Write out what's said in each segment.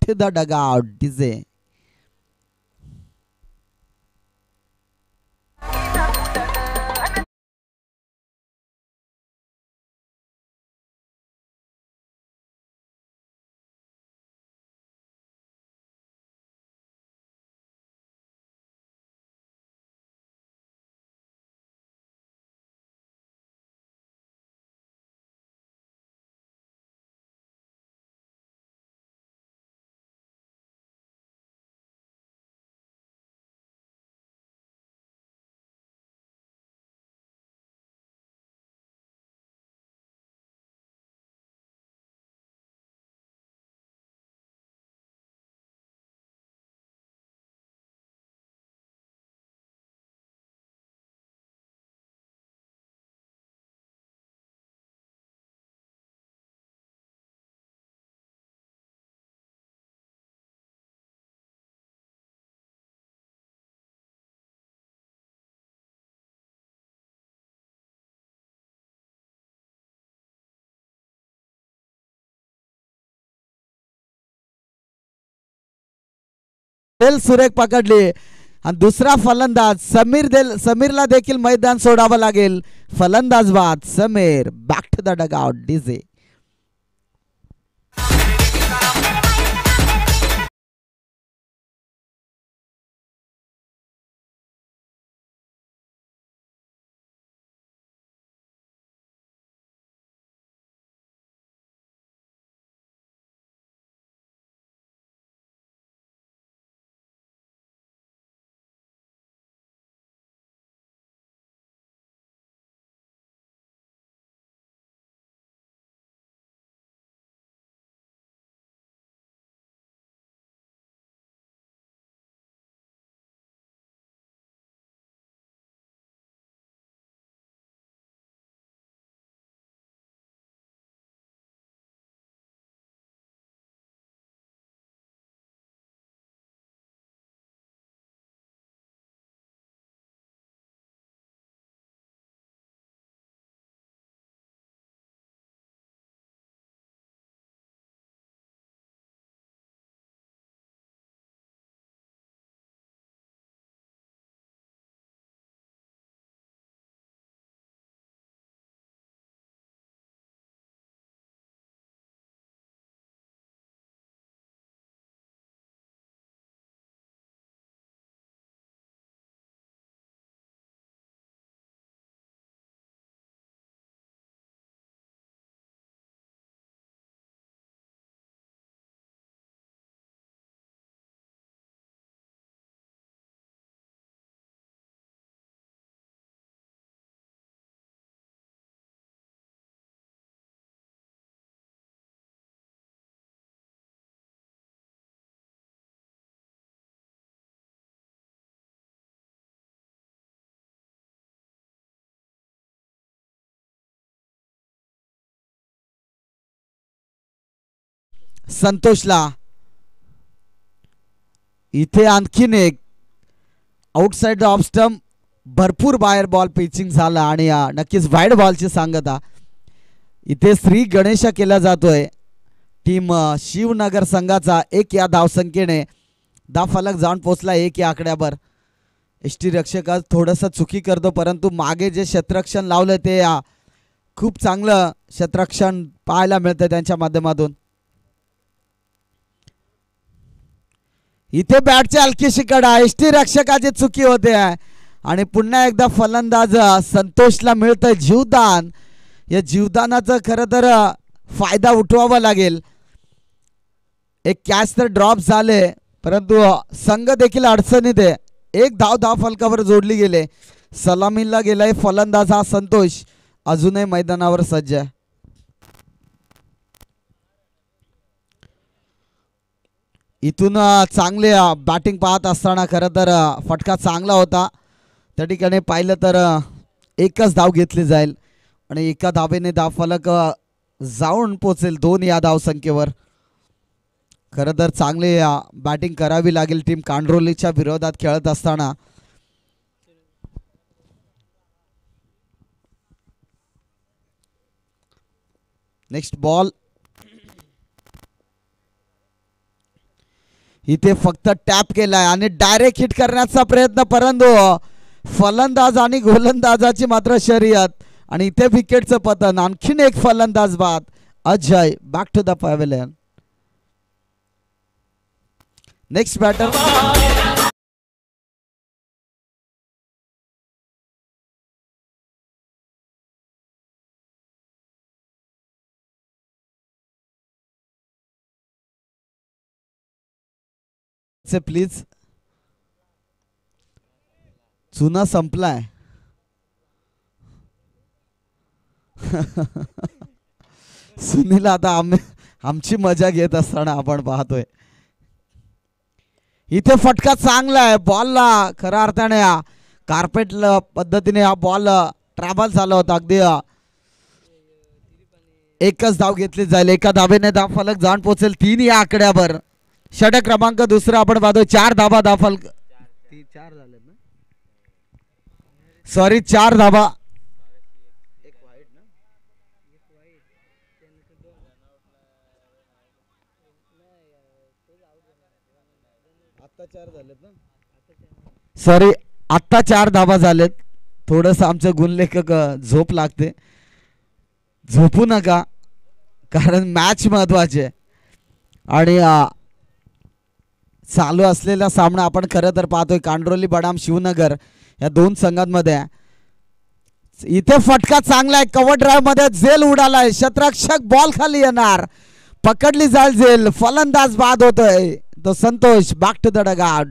To the dugout DJ. सुरेख पकडली आणि दुसरा फलंदाज समीरला देखील मैदान सोडावं लागेल. फलंदाज बाद Sameer. Back to the dugout DJ. संतोषला इथे आणखीन एक आउटसाइड द ऑफ स्टंप भरपूर बाहेर बॉल पिचिंग झाला आणि नक्कीच वाईड बॉलची सांगता. इथे श्री गणेश केला जातोय. टीम शिवनगर संघाचा 1 या धावसंख्येने फलक जाऊन पोहोचला 1 या आकड्यावर. एसटी रक्षक थोडंसं चुकी करतो परंतु मागे जे क्षेत्ररक्षण लावलं ते खूप चांगलं क्षेत्ररक्षण पाहायला मिळतं त्यांच्या माध्यमातून. इथे बॅटची हलकीशी कडा एसटी रक्षकाची चुकी होते आणि पुन्हा एकदा फलंदाज संतोषला मिळतं जीवदान. या जीवदानाचं खरं तर फायदा उठवावा लागेल. एक कॅच तर ड्रॉप झाले परंतु संघ देखील अडचणीत आहे. एक धाव फलकावर जोडली गेले. सलामीला गेलाय फलंदाज हा संतोष अजूनही मैदानावर सज्ज आहे. इथून चांगले बॅटिंग पाहत असताना खरं तर फटका चांगला होता. त्या ठिकाणी पाहिलं तर एकच धाव घेतली जाईल आणि एका धावेने फलक जाऊन पोचेल 2 या धावसंख्येवर. खरं तर चांगली बॅटिंग करावी लागेल टीम कांडरोलीच्या विरोधात खेळत असताना. नेक्स्ट बॉल इथे फक्त टॅप केलाय आणि डायरेक्ट हिट करण्याचा प्रयत्न, परंतु फलंदाज आणि गोलंदाजाची मात्र शर्यत आणि इथे विकेटचं पतन. आणखीन एक फलंदाज बाद. Ajay back to the pavilion. Next batter please. चुना संपलाय. सुनील आता आमची मजा घेत असताना आपण पाहतोय. इथे फटका चांगला आहे बॉलला. खऱ्या अर्थाने कार्पेट पद्धतीने हा बॉल ट्रॅव्हल झाला होता. अगदी एकच धाव घेतली जाईल. एका धावेने धाव फलक जाऊन पोहोचेल 3 या आकड्यावर. षटक क्रमांक दुसरा आपण पाहतोय. 4 धावा धाव फलक. 4 झाले ना, सॉरी 4 धावा. सॉरी आत्ता 4 धावा झालेत. थोडस आमचं गुणलेखक झोप लागते. झोपू नका कारण मॅच महत्वाची आहे. आणि चालू असलेला सामना आपण खरं तर पाहतोय कांड्रोली बडाम शिवनगर या दोन संघांमध्ये. इथे फटका चांगला आहे. कव्हर ड्राईव्ह मध्ये झेल उडालाय. शतरक्षक बॉल खाली येणार. पकडली जाईल झेल. फलंदाज बाद होतोय तो Santosh. Back to the dugout.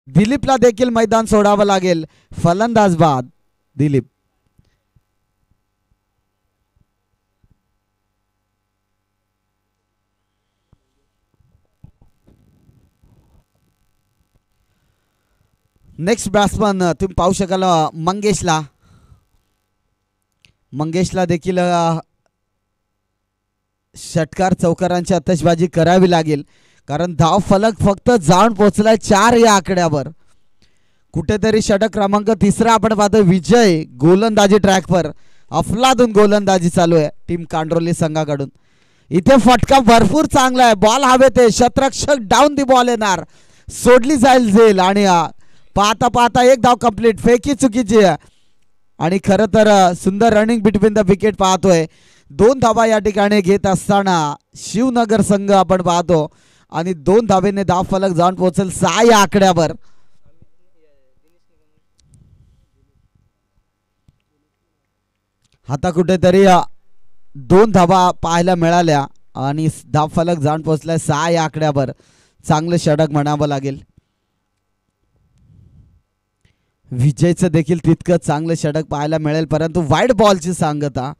दिलीपला देखील मैदान सोडावं लागेल. फलंदाज बाद दिलीप. नेक्स्ट बॅट्समन तुम्ही पाहू शकाल मंगेशला देखील षटकार चौकारांची आतषबाजी करावी लागेल कारण धाव फलक फक्त जाऊन पोहोचलाय 4 या आकड्यावर. कुठेतरी षटक क्रमांक तिसरा आपण पाहतोय. विजय गोलंदाजी ट्रॅकवर. अफलातून गोलंदाजी चालू आहे टीम कांड्रोली संघाकडून. इथे फटका भरपूर चांगला आहे. बॉल हवेत आहे. शतरक्षक डाऊन दी बॉल येणार. सोडली जाईल झेल आणि पाहता पाहता एक धाव कंप्लीट. फेकी चुकीची आहे आणि खरं तर सुंदर रनिंग बिटवीन द विकेट पाहतोय. 2 धावा या ठिकाणी घेत असताना शिवनगर संघ आपण पाहतो आणि 2 धावेने धाव फलक जाऊन पोहोचेल 6 या आकड्यावर. आता कुठेतरी 2 धावा पाहायला मिळाल्या आणि धाव फलक जाऊन पोहोचलाय 6 या आकड्यावर. चांगलं षटक म्हणावं लागेल. विजयचं देखील तितकं चांगलं षटक पाहायला मिळेल परंतु वाईड बॉलची सांगता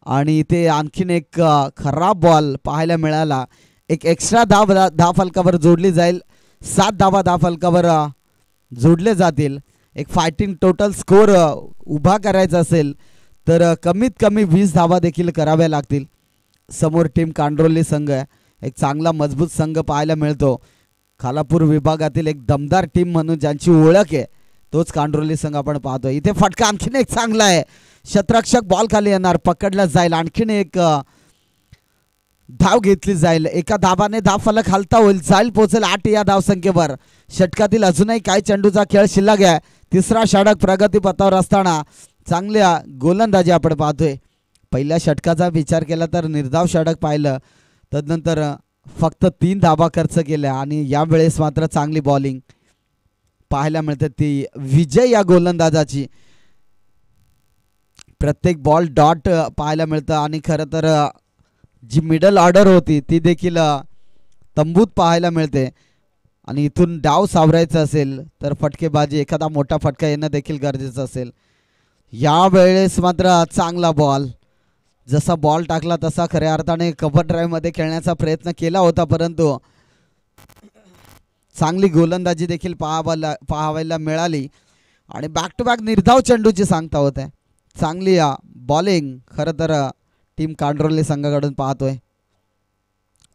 आणि इथे आणखीन एक खराब बॉल पाहायला मिळाला. एक एक्स्ट्रा धाव फलकावर जोडली जाईल. 7 धावा धाव फलकावर जोडले जातील. एक फायटिंग टोटल स्कोर उभा करायचा असेल तर कमीत कमी 20 धावा देखील कराव्या लागतील. समोर टीम कांड्रोली संघ आहे. एक चांगला मजबूत संघ पाहायला मिळतो. खालापूर विभागातील एक दमदार टीम म्हणून ज्यांची ओळख आहे तोच कांड्रोली संघ आपण पाहतोय. इथे फटका आणखीन एक चांगला आहे. शतरक्षक बॉल खाली येणार. पकडला जाईल. आणखीन एक धाव घेतली जाईल. एका धावाने धाव फलक हलता होईल. जाईल पोहोचेल 8 या धावसंख्येवर. षटकातील अजूनही काही चेंडूचा खेळ शिल्लक आहे. तिसरा षटक प्रगतीपथावर असताना चांगल्या गोलंदाजी आपण पाहतोय. पहिल्या षटकाचा विचार केला तर निर्धाव षटक पाहिलं. तदनंतर फक्त 3 धावा खर्च केल्या आणि यावेळेस मात्र चांगली बॉलिंग. पाहायला मिळते ती विजय या गोलंदाजाची. प्रत्येक बॉल डॉट पाहायला मिळतं आणि खरं तर जी मिडल ऑर्डर होती ती देखील तंबूत पाहायला मिळते. आणि इथून डाव सावरायचा असेल तर फटकेबाजी एखादा मोठा फटका येणं देखील गरजेचं असेल. यावेळेस मात्र चांगला बॉल, जसा बॉल टाकला तसा खऱ्या अर्थाने कव्हर ड्राईव्ह मध्ये खेळण्याचा प्रयत्न केला होता, परंतु चांगली गोलंदाजी देखील पाहायला मिळाली. आणि बॅक टू बॅक निर्धाव चेंडूची सांगता होते. चांगली बॉलिंग खरं तर टीम कांडरोली संघाकडून पाहतोय.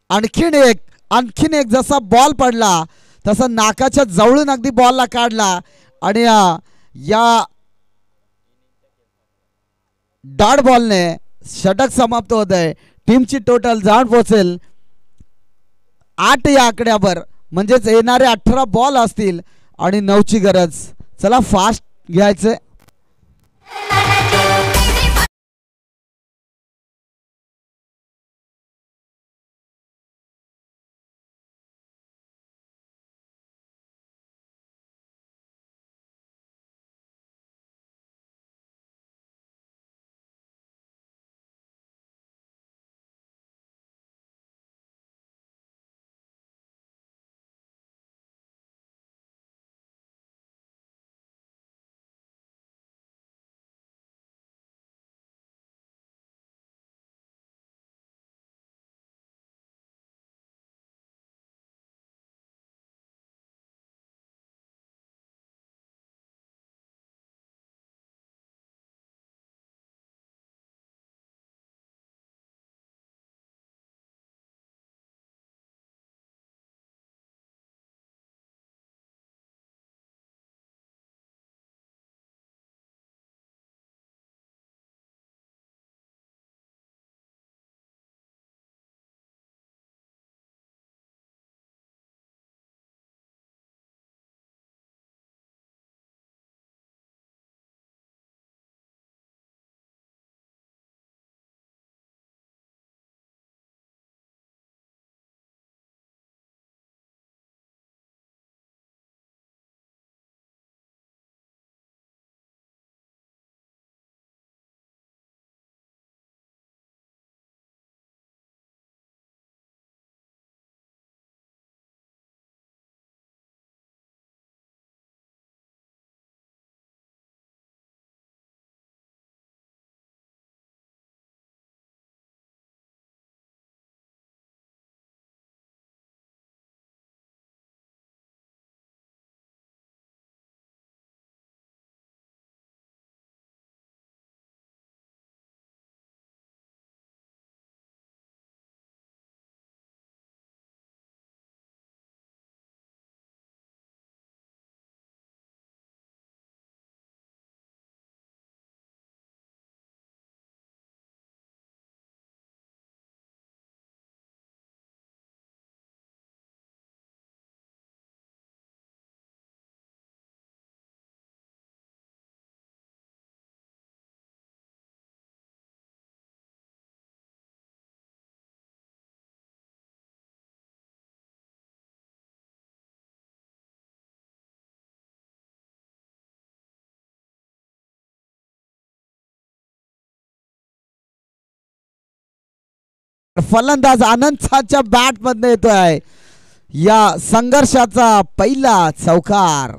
आणखीन एक जसा बॉल पडला तसा नाकाच्या जवळून अगदी बॉलला काढला आणि या डॉट बॉलने षटक समाप्त होत आहे. टीमची टोटल जाऊन पोहोचेल 8 या आकड्यावर, म्हणजेच येणारे 18 बॉल असतील आणि 9ची गरज. चला फास्ट घ्यायचे. फलंदाज आनंदच्या बॅट मध्ये येतोय या संघर्षाचा पहिला चौकार.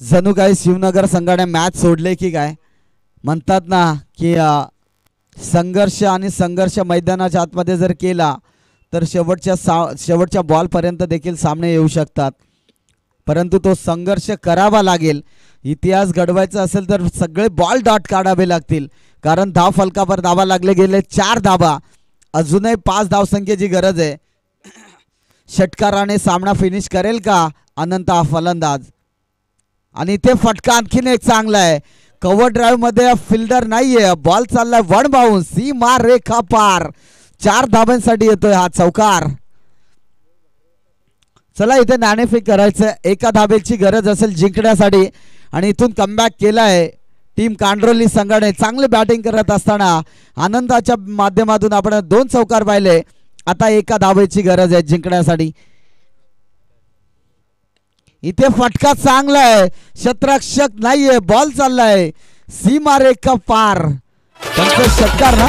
जणू काही शिवनगर संघाने मॅच सोडले की काय. म्हणतात ना की संघर्ष आणि संघर्ष मैदानाच्या आतमध्ये जर केला तर शेवटच्या बॉल पर्यंत देखील सामने येऊ शकतात, परंतु तो संघर्ष करावा लागेल. इतिहास घडवायचा असेल तर सगळे बॉल डॉट काढावे लागतील, कारण धाव फलकावर धावा लागले गेले 4 धावा. अजूनही 5 धावसंख्येची गरज आहे. षटकाराने सामना फिनिश करेल का अनंत हा फलंदाज. आणि इथे फटका आणखीन एक चांगला आहे. कव्हर ड्राईव्ह मध्ये फिल्डर नाहीये, बॉल चाललाय वन बाउन्स, सीमा रेखा पार. 4 धाब्यांसाठी येतोय हा चौकार. चला इथे नाणेफेक करायचं. 1 धाब्याची गरज असेल जिंकण्यासाठी आणि इथून कमबॅक केलाय टीम कांड्रोली संघाने चांगले बॅटिंग करत असताना आनंदाच्या माध्यमातून आपण 2 चौकार पाहिले. आता एका धावेची गरज आहे जिंकण्यासाठी. इथे फटका चांगला आहे, क्षेत्ररक्षक नाहीये, बॉल चाललाय सीमारेखा पार. त्यांचा षटकार ना